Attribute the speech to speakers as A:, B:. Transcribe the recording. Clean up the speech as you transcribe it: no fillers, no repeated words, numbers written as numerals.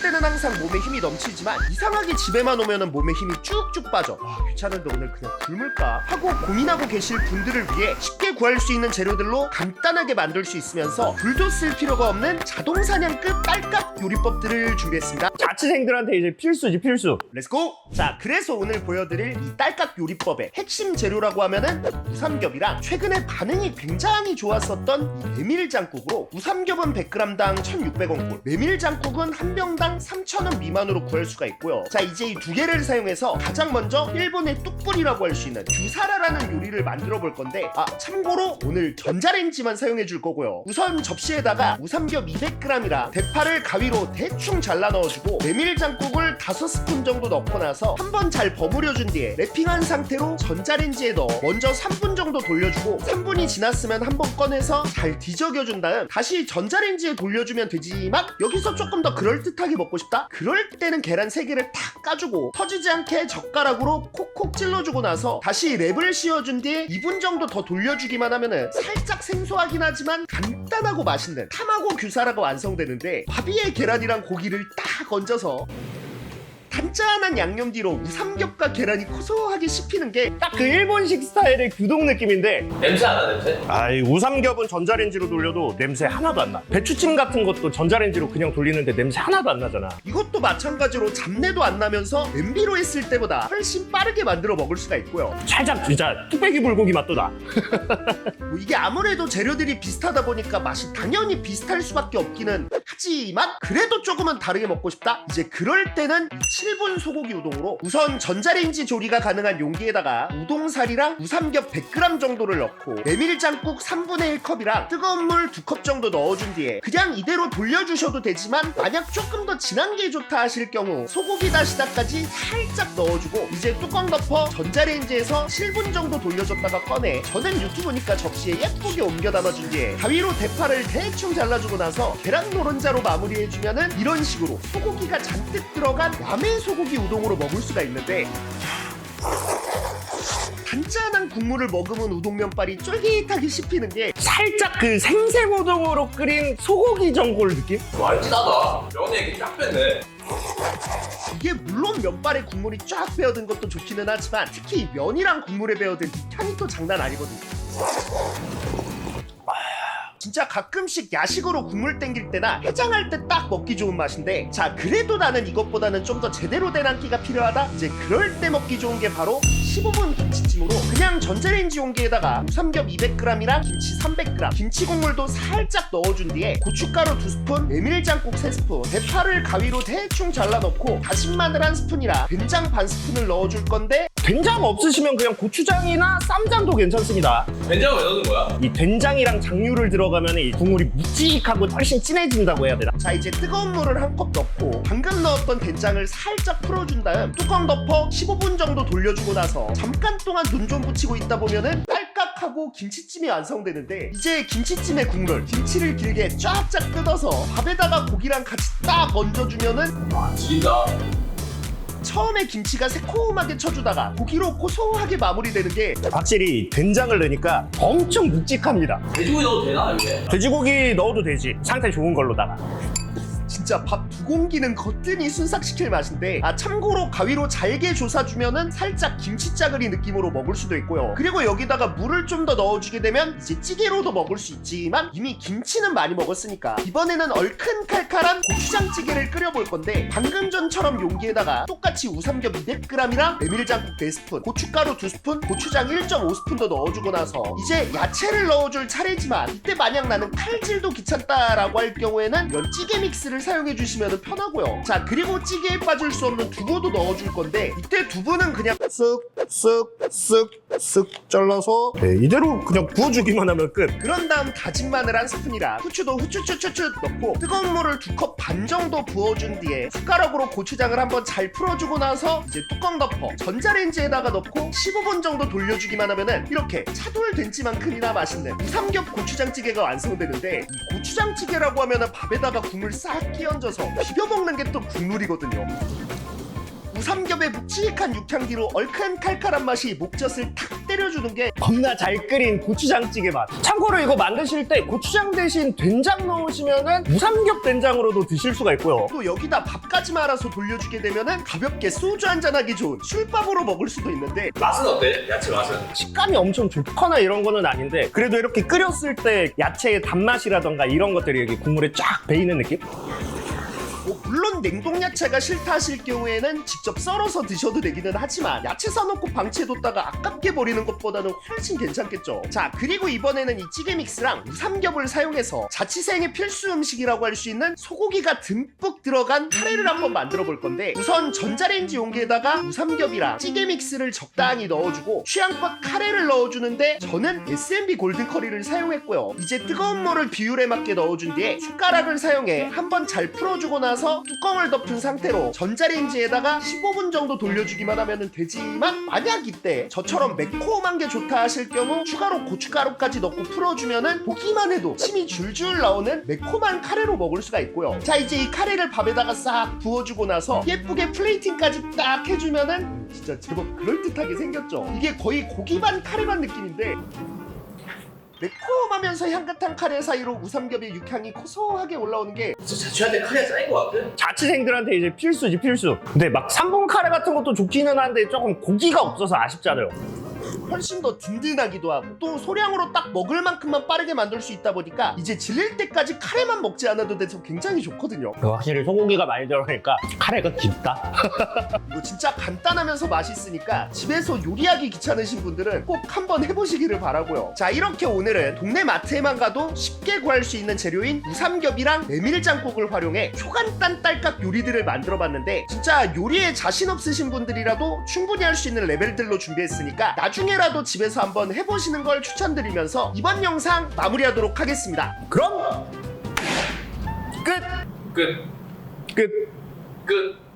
A: 때는 항상 몸에 힘이 넘치지만 이상하게 집에만 오면은 몸에 힘이 쭉쭉 빠져. 귀찮은데 오늘 그냥 굶을까 하고 고민하고 계실 분들을 위해 쉽게 구할 수 있는 재료들로 간단하게 만들 수 있으면서 불도 쓸 필요가 없는 자동 사냥급 딸깍 요리법들을 준비했습니다.
B: 자취생들한테 이제 필수지, 필수.
A: 렛츠고! 자, 그래서 오늘 보여드릴 이 딸깍 요리법의 핵심 재료라고 하면은 우삼겹이랑 최근에 반응이 굉장히 좋았었던 이 메밀장국으로, 우삼겹은 100g당 1,600원, 메밀장국은 한 병당 3,000원 미만으로 구할 수가 있고요. 자, 이제 이 두 개를 사용해서 가장 먼저 일본의 뚝불이라고 할 수 있는 규사라라는 요리를 만들어 볼 건데, 참고로 오늘 전자레인지만 사용해 줄 거고요. 우선 접시에다가 우삼겹 200g이랑 대파를 가위로 대충 잘라 넣어주고 메밀장국을 5스푼 정도 넣고 나서 한번 잘 버무려 준 뒤에 랩핑한 상태로 전자레인지에 넣어 먼저 3분 정도 돌려주고 3분이 지났으면 한번 꺼내서 잘 뒤적여 준 다음 다시 전자레인지에 돌려주면 되지만, 여기서 조금 더 그럴듯하게 먹고 싶다? 그럴 때는 계란 3개를 탁 까주고 터지지 않게 젓가락으로 콕콕 찔러주고 나서 다시 랩을 씌워준 뒤에 2분 정도 더 돌려주기만 하면은 살짝 생소하긴 하지만 간단하고 맛있는 타마고 규사라가 완성되는데, 밥 위에 계란이랑 고기를 딱 얹어서 단짠한 양념 뒤로 우삼겹과 계란이 고소하게 씹히는 게
B: 딱 그 일본식 스타일의 규동 느낌인데,
C: 냄새 안 나, 냄새?
B: 이 우삼겹은 전자레인지로 돌려도 냄새 하나도 안 나. 배추찜 같은 것도 전자레인지로 그냥 돌리는데 냄새 하나도 안 나잖아.
A: 이것도 마찬가지로 잡내도 안 나면서 냄비로 했을 때보다 훨씬 빠르게 만들어 먹을 수가 있고요.
B: 살짝 진짜 뚝배기 불고기 맛도 나.
A: 이게 아무래도 재료들이 비슷하다 보니까 맛이 당연히 비슷할 수밖에 없기는 하지만, 그래도 조금은 다르게 먹고 싶다? 이제 그럴 때는 7분 소고기 우동으로 우선 전자레인지 조리가 가능한 용기에다가 우동살이랑 우삼겹 100g 정도를 넣고 메밀장국 3분의 1컵이랑 뜨거운 물 2컵 정도 넣어준 뒤에 그냥 이대로 돌려주셔도 되지만, 만약 조금 더 진한 게 좋다 하실 경우 소고기 다시다까지 살짝 넣어주고 이제 뚜껑 덮어 전자레인지에서 7분 정도 돌려줬다가 꺼내, 저는 유튜브니까 접시에 예쁘게 옮겨 담아준 뒤에 가위로 대파를 대충 잘라주고 나서 계란 노른자로 마무리해주면은 이런 식으로 소고기가 잔뜩 들어간 야매 소고기 우동으로 먹을 수가 있는데, 단짠한 국물을 머금은 우동면발이 쫄깃하게 씹히는 게
B: 살짝 그 생새우동으로 끓인 소고기 전골 느낌?
C: 와, 진하다. 면에 이렇게 쫙 뺐네.
A: 이게 물론 면발에 국물이 쫙 배어든 것도 좋기는 하지만 특히 면이랑 국물에 배어든 이 향이 또 장난 아니거든요. 진짜 가끔씩 야식으로 국물 땡길 때나 해장할 때 딱 먹기 좋은 맛인데, 자, 그래도 나는 이것보다는 좀 더 제대로 된 한 끼가 필요하다? 이제 그럴 때 먹기 좋은 게 바로 15분 김치찜으로 그냥 전자레인지 용기에다가 우삼겹 200g이랑 김치 300g, 김치 국물도 살짝 넣어준 뒤에 고춧가루 2스푼, 메밀장국 3스푼, 대파를 가위로 대충 잘라 넣고 다진 마늘 1스푼이랑 된장 반 스푼을 넣어줄 건데,
B: 된장 없으시면 그냥 고추장이나 쌈장도 괜찮습니다.
C: 된장을 왜 넣는 거야?
B: 이 된장이랑 장류를 들어가면 이 국물이 묵직하고 훨씬 진해진다고 해야 되나?
A: 자, 이제 뜨거운 물을 한 컵 넣고 방금 넣었던 된장을 살짝 풀어준 다음 뚜껑 덮어 15분 정도 돌려주고 나서 잠깐 동안 눈 좀 붙이고 있다 보면은 딸깍하고 김치찜이 완성되는데, 이제 김치찜의 국물, 김치를 길게 쫙쫙 뜯어서 밥에다가 고기랑 같이 딱 얹어주면은
C: 와, 지린다.
A: 처음에 김치가 새콤하게 쳐주다가 고기로 고소하게 마무리되는 게,
B: 확실히 된장을 넣으니까 엄청 묵직합니다.
C: 돼지고기 넣어도 되나, 이게?
B: 돼지고기 넣어도 되지. 상태 좋은 걸로다가.
A: 진짜 밥 2공기는 거뜬히 순삭시킬 맛인데, 참고로 가위로 잘게 조사주면은 살짝 김치짜그리 느낌으로 먹을 수도 있고요. 그리고 여기다가 물을 좀 더 넣어주게 되면 이제 찌개로도 먹을 수 있지만, 이미 김치는 많이 먹었으니까 이번에는 얼큰 칼칼한 고추장찌개를 끓여볼 건데, 방금 전처럼 용기에다가 똑같이 우삼겹 200g이랑 메밀장국 4스푼, 고춧가루 2스푼, 고추장 1.5스푼 더 넣어주고 나서 이제 야채를 넣어줄 차례지만, 이때 만약 나는 칼질도 귀찮다라고 할 경우에는 이런 찌개 믹스를 사용해주시면 편하고요. 자, 그리고 찌개에 빠질 수 없는 두부도 넣어줄 건데, 이때 두부는 그냥 쓱 잘라서
B: 이대로 그냥 부어주기만 하면 끝.
A: 그런 다음 다진 마늘 1스푼이랑 후추도 후추추추추 넣고 뜨거운 물을 2컵 반 정도 부어준 뒤에 숟가락으로 고추장을 한번 잘 풀어주고 나서 이제 뚜껑 덮어 전자레인지에다가 넣고 15분 정도 돌려주기만 하면은 이렇게 차돌된지만큼이나 맛있는 우삼겹 고추장찌개가 완성되는데, 이 고추장찌개라고 하면은 밥에다가 국물 싹 끼얹어서 비벼먹는 게 또 국물이거든요. 우삼겹의 묵직한 육향 뒤로 얼큰 칼칼한 맛이 목젖을 탁 때려 때려주는 게
B: 겁나 잘 끓인 고추장찌개 맛. 참고로 이거 만드실 때 고추장 대신 된장 넣으시면은 무삼겹 된장으로도 드실 수가 있고요.
A: 또 여기다 밥까지 말아서 돌려주게 되면은 가볍게 소주 한잔하기 좋은 술밥으로 먹을 수도 있는데
C: 맛은 어때? 야채 맛은?
B: 식감이 엄청 좋거나 이런 거는 아닌데 그래도 이렇게 끓였을 때 야채의 단맛이라던가 이런 것들이 여기 국물에 쫙 배이는 느낌?
A: 뭐 물론 냉동 야채가 싫다 하실 경우에는 직접 썰어서 드셔도 되기는 하지만 야채 사놓고 방치해뒀다가 아깝게 버리는 것보다는 훨씬 괜찮겠죠. 자, 그리고 이번에는 이 찌개 믹스랑 우삼겹을 사용해서 자취생의 필수 음식이라고 할 수 있는 소고기가 듬뿍 들어간 카레를 한번 만들어 볼 건데, 우선 전자레인지 용기에다가 우삼겹이랑 찌개 믹스를 적당히 넣어주고 취향껏 카레를 넣어주는데 저는 S&B 골든 커리를 사용했고요. 이제 뜨거운 물을 비율에 맞게 넣어준 뒤에 숟가락을 사용해 한번 잘 풀어주고 나서 뚜껑을 덮은 상태로 전자레인지에다가 15분 정도 돌려주기만 하면 되지만, 만약 이때 저처럼 매콤한 게 좋다 하실 경우 추가로 고춧가루까지 넣고 풀어주면은 보기만 해도 침이 줄줄 나오는 매콤한 카레로 먹을 수가 있고요. 자, 이제 이 카레를 밥에다가 싹 부어주고 나서 예쁘게 플레이팅까지 딱 해주면은 진짜 제법 그럴듯하게 생겼죠. 이게 거의 고기반 카레반 느낌인데 매콤하면서 향긋한 카레 사이로 우삼겹의 육향이 고소하게 올라오는 게
C: 진짜 자취한테 카레 쌓인 것 같아?
B: 자취생들한테 이제 필수지 필수. 근데 막 3분 카레 같은 것도 좋기는 한데 조금 고기가 없어서 아쉽잖아요.
A: 훨씬 더 든든하기도 하고 또 소량으로 딱 먹을 만큼만 빠르게 만들 수 있다 보니까 이제 질릴 때까지 카레만 먹지 않아도 돼서 굉장히 좋거든요.
B: 확실히 소고기가 많이 들어가니까 카레가 깊다.
A: 이거 진짜 간단하면서 맛있으니까 집에서 요리하기 귀찮으신 분들은 꼭 한번 해보시기를 바라고요. 자, 이렇게 오늘은 동네 마트에만 가도 쉽게 구할 수 있는 재료인 우삼겹이랑 메밀장국을 활용해 초간단 딸깍 요리들을 만들어봤는데, 진짜 요리에 자신 없으신 분들이라도 충분히 할 수 있는 레벨들로 준비했으니까 나중에라도 집에서 한번 해보시는 걸 추천드리면서 이번 영상 마무리하도록 하겠습니다.
B: 그럼 끝!
C: 끝.
B: 끝!
C: 끝.